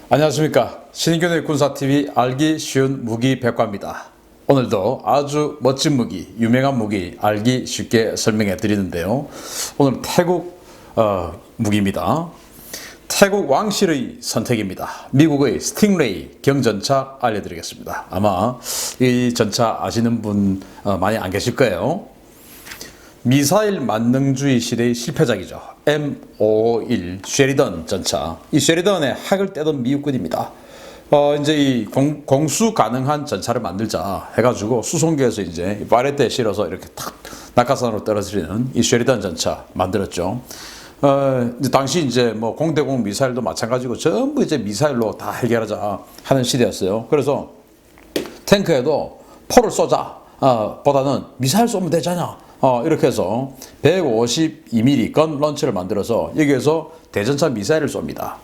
안녕하십니까. 신인균의 군사TV 알기 쉬운 무기 백과입니다. 오늘도 아주 멋진 무기, 유명한 무기 알기 쉽게 설명해 드리는데요. 오늘 태국 무기입니다. 태국 왕실의 선택입니다. 미국의 스팅레이 경전차 알려드리겠습니다. 아마 이 전차 아시는 분 많이 안 계실 거예요. 미사일 만능주의 시대의 실패작이죠. M551 쉐리던 전차. 이 쉐리던의 학을 떼던 미국군입니다. 이제 이 공수 가능한 전차를 만들자 해가지고 수송기에서 이제 바레트에 실어서 이렇게 탁 낙하산으로 떨어뜨리는 이 쉐리던 전차 만들었죠. 이제 당시 이제 뭐 공대공 미사일도 마찬가지고 전부 이제 미사일로 다 해결하자 하는 시대였어요. 그래서 탱크에도 포를 쏘자 보다는 미사일 쏘면 되잖아. 이렇게 해서 152mm 건 런처를 만들어서 여기에서 대전차 미사일을 쏩니다.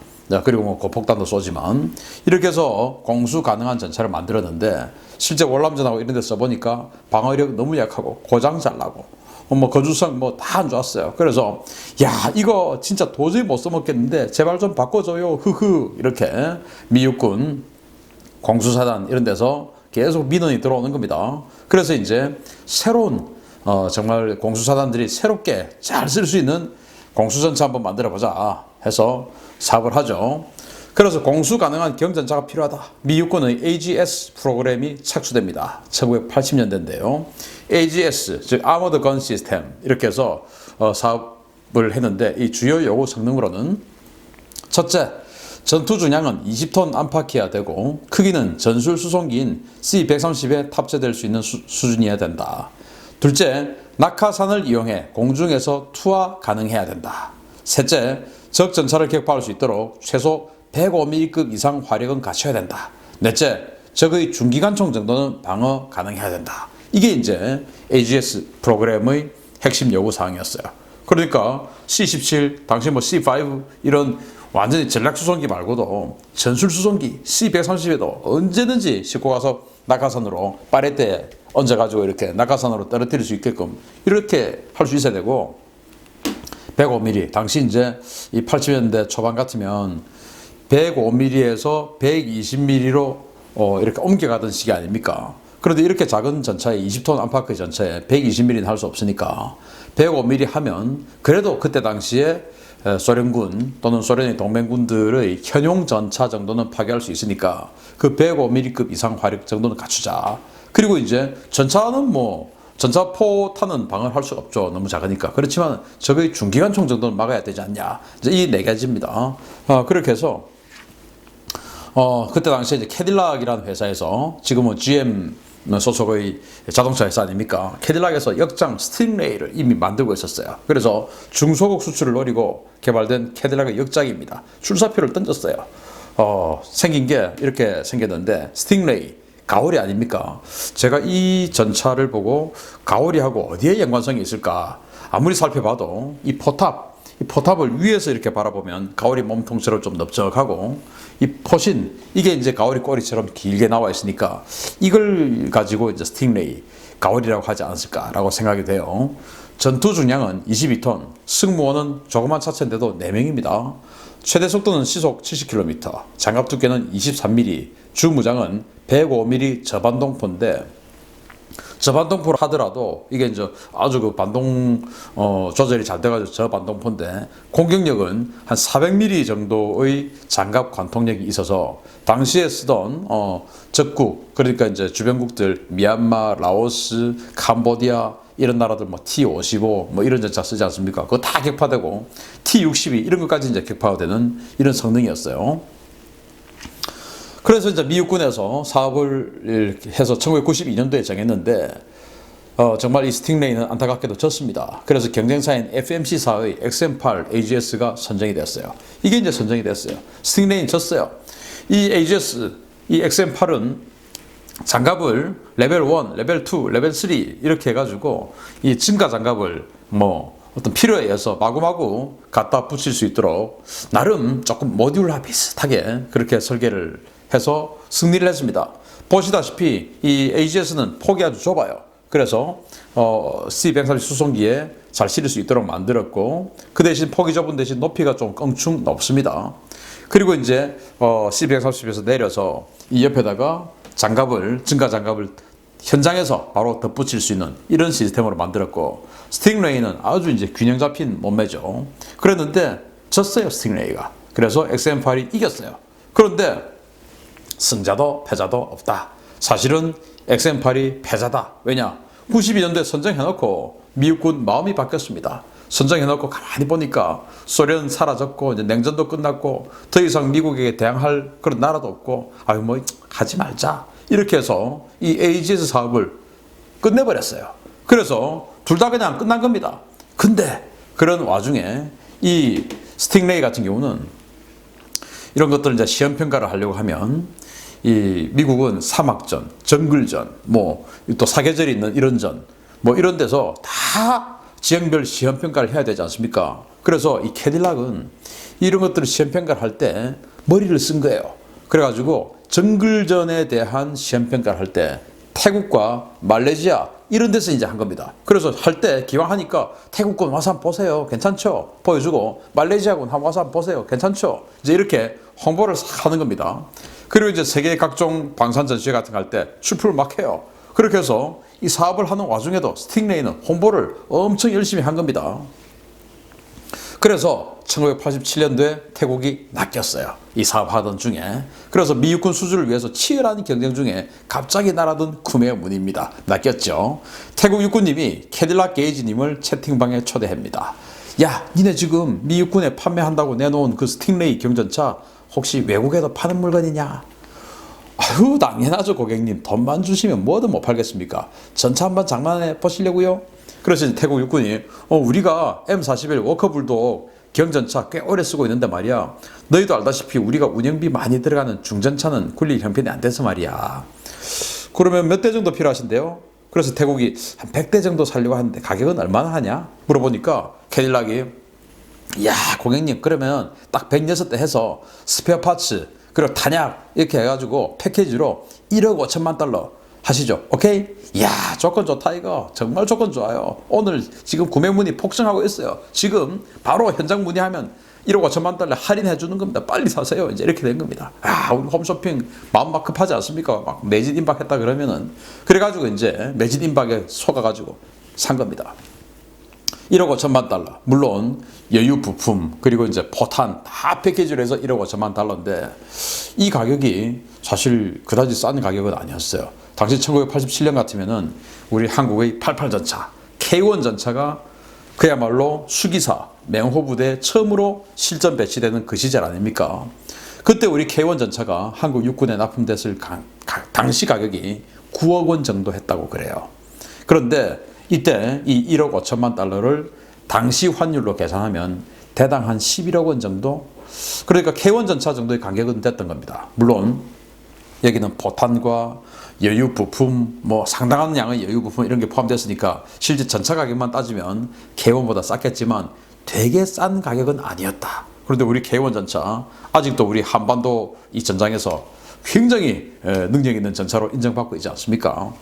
그리고 뭐 고폭탄도 쏘지만 이렇게 해서 공수 가능한 전차를 만들었는데 실제 월남전하고 이런 데 써보니까 방어력 너무 약하고 고장 잘 나고 뭐 거주성 뭐 다 안 좋았어요. 그래서 야 이거 진짜 도저히 못 써먹겠는데 제발 좀 바꿔줘요 흐흐 이렇게 미육군 공수사단 이런 데서 계속 민원이 들어오는 겁니다. 그래서 이제 새로운 정말 공수사단들이 새롭게 잘 쓸 수 있는 공수전차 한번 만들어 보자 해서 사업을 하죠. 그래서 공수 가능한 경전차가 필요하다. 미 육군의 AGS 프로그램이 착수됩니다. 1980년대인데요. AGS, 즉 Armored Gun System 이렇게 해서 사업을 했는데 이 주요 요구 성능으로는 첫째, 전투 중량은 20톤 안팎이어야 되고 크기는 전술 수송기인 C-130에 탑재될 수 있는 수준이어야 된다. 둘째, 낙하산을 이용해 공중에서 투하 가능해야 된다. 셋째, 적 전차를 격파할 수 있도록 최소 105mm급 이상 화력은 갖춰야 된다. 넷째, 적의 중기관총 정도는 방어 가능해야 된다. 이게 이제 AGS 프로그램의 핵심 요구 사항이었어요. 그러니까 C-17, 당시 뭐 C-5 이런 완전히 전략 수송기 말고도 전술 수송기 C-130에도 언제든지 싣고 가서 낙하산으로 바레트에 얹어가지고 이렇게 낙하산으로 떨어뜨릴 수 있게끔 이렇게 할 수 있어야 되고 105mm 당시 이제 이 80년대 초반 같으면 105mm에서 120mm로 이렇게 옮겨가던 시기 아닙니까? 그런데 이렇게 작은 전차에 20톤 안팎의 전차에 120mm는 할 수 없으니까 105mm 하면 그래도 그때 당시에 소련군 또는 소련의 동맹군들의 현용 전차 정도는 파괴할 수 있으니까 그 105mm급 이상 화력 정도는 갖추자. 그리고 이제 전차는 뭐 전차포탄은 방어를 할 수 없죠. 너무 작으니까. 그렇지만 적의 중기관총 정도는 막아야 되지 않냐. 이제 이 네 가지입니다. 그렇게 해서 그때 당시에 이제 캐딜락이라는 회사에서 지금은 GM 소속의 자동차 회사 아닙니까? 캐딜락에서 역장 스팅레이를 이미 만들고 있었어요. 그래서 중소국 수출을 노리고 개발된 캐딜락의 역장입니다. 출사표를 던졌어요. 생긴 게 이렇게 생겼는데 스팅레이 가오리 아닙니까? 제가 이 전차를 보고 가오리하고 어디에 연관성이 있을까? 아무리 살펴봐도 이 포탑을 위에서 이렇게 바라보면 가오리 몸통처럼 좀 넓적하고 이 포신 이게 이제 가오리 꼬리처럼 길게 나와 있으니까 이걸 가지고 이제 스팅레이 가오리라고 하지 않았을까라고 생각이 돼요. 전투 중량은 22톤, 승무원은 조그만 차체인데도 4명입니다. 최대 속도는 시속 70km, 장갑 두께는 23mm, 주무장은 105mm 저반동포인데 저반동포를 하더라도 이게 이제 아주 그 반동 조절이 잘 돼가지고 저반동포인데 공격력은 한 400mm 정도의 장갑 관통력이 있어서 당시에 쓰던 적국 그러니까 이제 주변국들 미얀마, 라오스, 캄보디아 이런 나라들 뭐 T-55 뭐 이런 전차 쓰지 않습니까? 그거 다 격파되고 T-62 이런 것까지 이제 격파가 되는 이런 성능이었어요. 그래서 이제 미육군에서 사업을 해서 1992년도에 정했는데 정말 이 스팅레이는 안타깝게도 졌습니다. 그래서 경쟁사인 FMC사의 XM8 AGS가 선정이 됐어요. 이게 이제 선정이 됐어요. 스팅레이는 졌어요. 이 AGS, 이 XM8은 장갑을 레벨 1, 레벨 2, 레벨 3 이렇게 해가지고 이 증가 장갑을 뭐 어떤 필요에 의해서 마구마구 갖다 붙일 수 있도록 나름 조금 모듈화 비슷하게 그렇게 설계를 해서 승리를 했습니다. 보시다시피 이 AGS는 폭이 아주 좁아요. 그래서 C-130 수송기에 잘 실을 수 있도록 만들었고 그 대신 폭이 좁은 대신 높이가 좀 껑충 높습니다. 그리고 이제 C-130에서 내려서 이 옆에다가 증가 장갑을 현장에서 바로 덧붙일 수 있는 이런 시스템으로 만들었고, 스팅레이는 아주 이제 균형 잡힌 몸매죠. 그랬는데 졌어요, 스팅레이가. 그래서 XM8이 이겼어요. 그런데 승자도 패자도 없다. 사실은 XM8이 패자다. 왜냐? 92년도에 선정해놓고 미국군 마음이 바뀌었습니다. 선정해놓고 가만히 보니까 소련 사라졌고 이제 냉전도 끝났고 더 이상 미국에게 대항할 그런 나라도 없고 뭐 하지 말자. 이렇게 해서 이 AGS 사업을 끝내버렸어요. 그래서 둘 다 그냥 끝난 겁니다. 근데 그런 와중에 이 스팅레이 같은 경우는 이런 것들을 이제 시험 평가를 하려고 하면 이 미국은 사막전, 정글전, 뭐 또 사계절이 있는 이런 전, 뭐 이런 데서 다 지형별 시험 평가를 해야 되지 않습니까? 그래서 이 캐딜락은 이런 것들을 시험 평가를 할 때 머리를 쓴 거예요. 그래가지고 정글전에 대한 시험 평가를 할 때 태국과 말레이시아 이런 데서 이제 한 겁니다. 그래서 할 때 기왕 하니까 태국군 와서 한번 보세요. 괜찮죠? 보여주고 말레이시아군 한번 와서 한번 보세요. 괜찮죠? 이제 이렇게 홍보를 싹 하는 겁니다. 그리고 이제 세계 각종 방산 전시회 같은 거 할 때 출품을 막 해요. 그렇게 해서 이 사업을 하는 와중에도 스팅레이는 홍보를 엄청 열심히 한 겁니다. 그래서 1987년도에 태국이 낚였어요. 이 사업하던 중에. 그래서 미 육군 수주를 위해서 치열한 경쟁 중에 갑자기 날아든 구매의 문의입니다. 낚였죠. 태국 육군님이 캐딜락 게이지님을 채팅방에 초대합니다. 야, 니네 지금 미 육군에 판매한다고 내놓은 그 스팅레이 경전차 혹시 외국에도 파는 물건이냐? 아유, 당연하죠, 고객님. 돈만 주시면 뭐든 못 팔겠습니까? 전차 한번 장만해 보시려고요? 그래서 태국 육군이 우리가 M41 워커불독 경전차 꽤 오래 쓰고 있는데 말이야, 너희도 알다시피 우리가 운영비 많이 들어가는 중전차는 굴릴 형편이 안 돼서 말이야. 그러면 몇 대 정도 필요하신데요? 그래서 태국이 한 100대 정도 살려고 하는데 가격은 얼마나 하냐? 물어보니까 캐딜락이, 야, 고객님, 그러면 딱 106대 해서 스페어 파츠 그리고 탄약 이렇게 해가지고 패키지로 1억 5천만 달러 하시죠. 오케이? 이야, 조건 좋다 이거. 정말 조건 좋아요. 오늘 지금 구매 문의 폭증하고 있어요. 지금 바로 현장 문의하면 1억 5천만 달러 할인해 주는 겁니다. 빨리 사세요. 이제 이렇게 된 겁니다. 우리 홈쇼핑 마음 막 급하지 않습니까? 막 매진 임박했다 그러면은. 그래가지고 이제 매진 임박에 속아가지고 산 겁니다. 1억 5천만 달러. 물론 여유 부품 그리고 이제 포탄 다 패키지로 해서 1억 5천만 달러인데 이 가격이 사실 그다지 싼 가격은 아니었어요. 당시 1987년 같으면은 우리 한국의 88 전차, K1 전차가 그야말로 수기사, 맹호부대에 처음으로 실전 배치되는 그 시절 아닙니까? 그때 우리 K1 전차가 한국 육군에 납품됐을 당시 가격이 9억 원 정도 했다고 그래요. 그런데 이때 이 1억 5천만 달러를 당시 환율로 계산하면 대당 한 11억 원 정도? 그러니까 K1 전차 정도의 가격은 됐던 겁니다. 물론 여기는 포탄과 여유 부품, 뭐 상당한 양의 여유 부품 이런 게 포함됐으니까 실제 전차 가격만 따지면 K1보다 쌌겠지만 되게 싼 가격은 아니었다. 그런데 우리 K1 전차 아직도 우리 한반도 이 전장에서 굉장히 능력 있는 전차로 인정받고 있지 않습니까?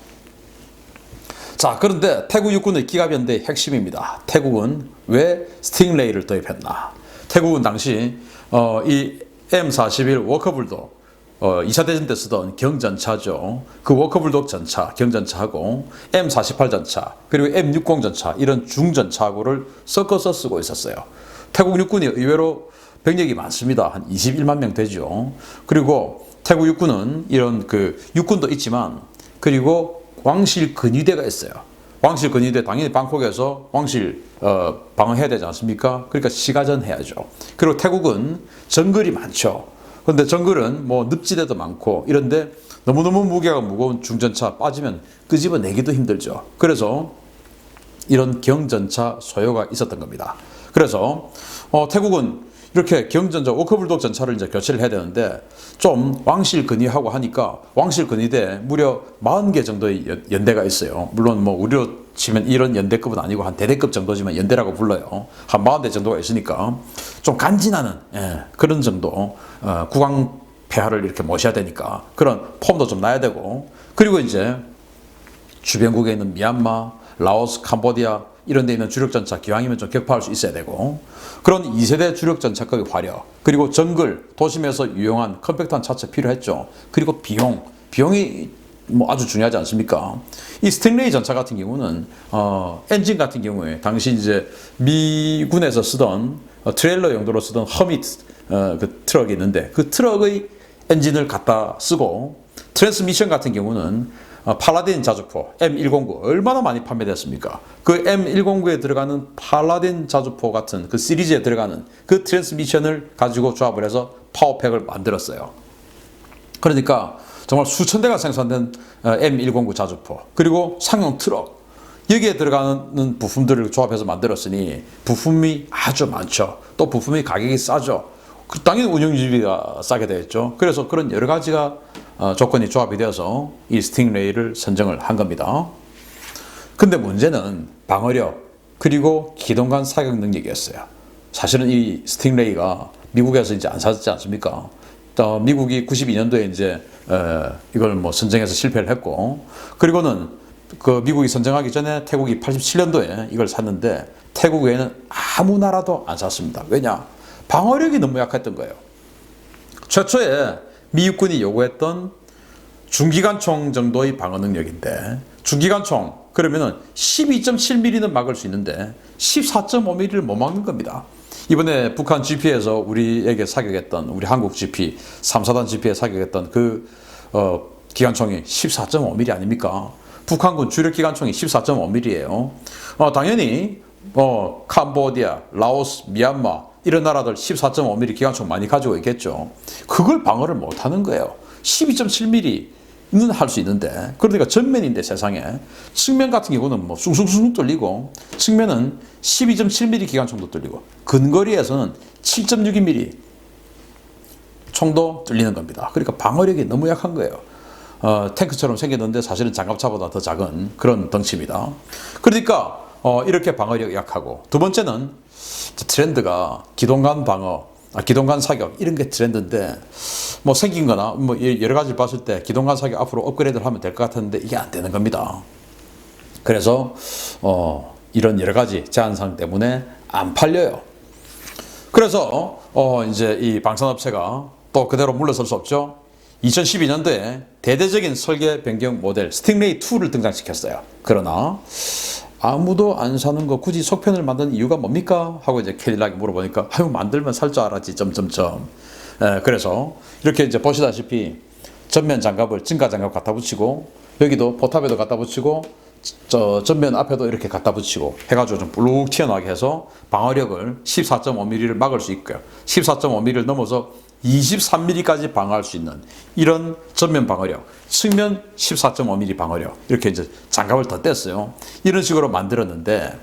자, 그런데 태국 육군의 기갑연대의 핵심입니다. 태국은 왜 스팅레이를 도입했나? 태국은 당시 이 M41 워커불독 2차 대전 때 쓰던 경전차죠. 그 워커불독 전차, 경전차하고 M48 전차, 그리고 M60 전차 이런 중전차하고를 섞어서 쓰고 있었어요. 태국 육군이 의외로 병력이 많습니다. 한 21만 명 되죠. 그리고 태국 육군은 이런 그 육군도 있지만 그리고 왕실 근위대가 있어요. 왕실 근위대 당연히 방콕에서 왕실 방어해야 되지 않습니까? 그러니까 시가전 해야죠. 그리고 태국은 정글이 많죠. 그런데 정글은 뭐 늪지대도 많고 이런데 너무너무 무게가 무거운 중전차 빠지면 끄집어내기도 힘들죠. 그래서 이런 경전차 소요가 있었던 겁니다. 그래서 태국은 이렇게 경전차, 워커불독 전차를 이제 교체를 해야 되는데 좀 왕실 근위하고 하니까 왕실 근위대 무려 40개 정도의 연대가 있어요. 물론 뭐 우리로 치면 이런 연대급은 아니고 한 대대급 정도지만 연대라고 불러요. 한 40대 정도가 있으니까 좀 간지나는 그런 정도 국왕 폐하를 이렇게 모셔야 되니까 그런 폼도 좀 나야 되고 그리고 이제 주변국에 있는 미얀마, 라오스, 캄보디아 이런 데 있는 주력 전차 기왕이면 좀 격파할 수 있어야 되고, 그런 2세대 주력 전차급의 화력, 그리고 정글 도심에서 유용한 컴팩트한 차체 필요했죠. 그리고 비용이 뭐 아주 중요하지 않습니까? 이 스팅레이 전차 같은 경우는 엔진 같은 경우에 당시 이제 미군에서 쓰던 트레일러 용도로 쓰던 허밋 그 트럭이 있는데, 그 트럭의 엔진을 갖다 쓰고, 트랜스미션 같은 경우는 팔라딘 자주포 M109 얼마나 많이 판매됐습니까? 그 M109에 들어가는 팔라딘 자주포 같은 그 시리즈에 들어가는 그 트랜스미션을 가지고 조합을 해서 파워팩을 만들었어요. 그러니까 정말 수천 대가 생산된 M109 자주포, 그리고 상용 트럭, 여기에 들어가는 부품들을 조합해서 만들었으니 부품이 아주 많죠. 또 부품이 가격이 싸죠. 당연히 운영유지비가 싸게 되겠죠. 그래서 그런 여러 가지가 조건이 조합이 되어서 이 스팅레이를 선정을 한 겁니다. 근데 문제는 방어력 그리고 기동간 사격 능력이었어요. 사실은 이 스팅레이가 미국에서 이제 안 사지 않습니까? 또 미국이 92년도에 이제 이걸 뭐 선정해서 실패를 했고, 그리고는 그 미국이 선정하기 전에 태국이 87년도에 이걸 샀는데 태국 외에는 아무 나라도 안 샀습니다. 왜냐? 방어력이 너무 약했던 거예요. 최초에 미 육군이 요구했던 중기관총 정도의 방어 능력인데, 중기관총 그러면은 12.7mm는 막을 수 있는데 14.5mm를 못 막는 겁니다. 이번에 북한 GP에서 우리에게 사격했던, 우리 한국 GP 3사단 GP에 사격했던 그 기관총이 14.5mm 아닙니까? 북한군 주력 기관총이 14.5mm예요. 당연히 캄보디아, 라오스, 미얀마 이런 나라들 14.5mm 기관총 많이 가지고 있겠죠. 그걸 방어를 못 하는 거예요. 12.7mm는 할 수 있는데, 그러니까 전면인데 세상에 측면 같은 경우는 뭐 숭숭숭 뚫리고, 측면은 12.7mm 기관총도 뚫리고, 근거리에서는 7.62mm 총도 뚫리는 겁니다. 그러니까 방어력이 너무 약한 거예요. 탱크처럼 생겼는데 사실은 장갑차보다 더 작은 그런 덩치입니다. 그러니까 이렇게 방어력이 약하고, 두 번째는 트렌드가 기동간 방어, 기동간 사격 이런 게 트렌드인데, 뭐 생긴 거나 뭐 여러 가지 봤을 때 기동간 사격 앞으로 업그레이드를 하면 될 것 같았는데 이게 안 되는 겁니다. 그래서 이런 여러 가지 제한사항 때문에 안 팔려요. 그래서 이제 이 방산업체가 또 그대로 물러설 수 없죠. 2012년도에 대대적인 설계 변경 모델 스팅레이 2를 등장시켰어요. 그러나 아무도 안 사는 거 굳이 속편을 만든 이유가 뭡니까? 하고 이제 캐딜락이 물어보니까 아유 만들면 살 줄 알았지 점점점. 그래서 이렇게 이제 보시다시피 전면 장갑을 증가 장갑 갖다 붙이고, 여기도 포탑에도 갖다 붙이고, 저 전면 앞에도 이렇게 갖다 붙이고 해가지고 좀 블룩 튀어나오게 해서 방어력을 14.5mm를 막을 수 있고요. 14.5mm를 넘어서 23mm까지 방어할 수 있는 이런 전면 방어력, 측면 14.5mm 방어력, 이렇게 이제 장갑을 더 뗐어요. 이런 식으로 만들었는데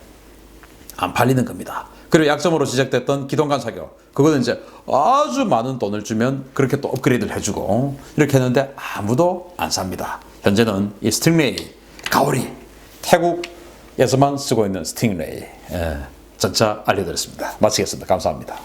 안 팔리는 겁니다. 그리고 약점으로 지적됐던 기동간 사격, 그거는 이제 아주 많은 돈을 주면 그렇게 또 업그레이드를 해주고 이렇게 했는데 아무도 안 삽니다. 현재는 이 스팅레이, 가오리, 태국에서만 쓰고 있는 스팅레이 전차 알려드렸습니다. 마치겠습니다. 감사합니다.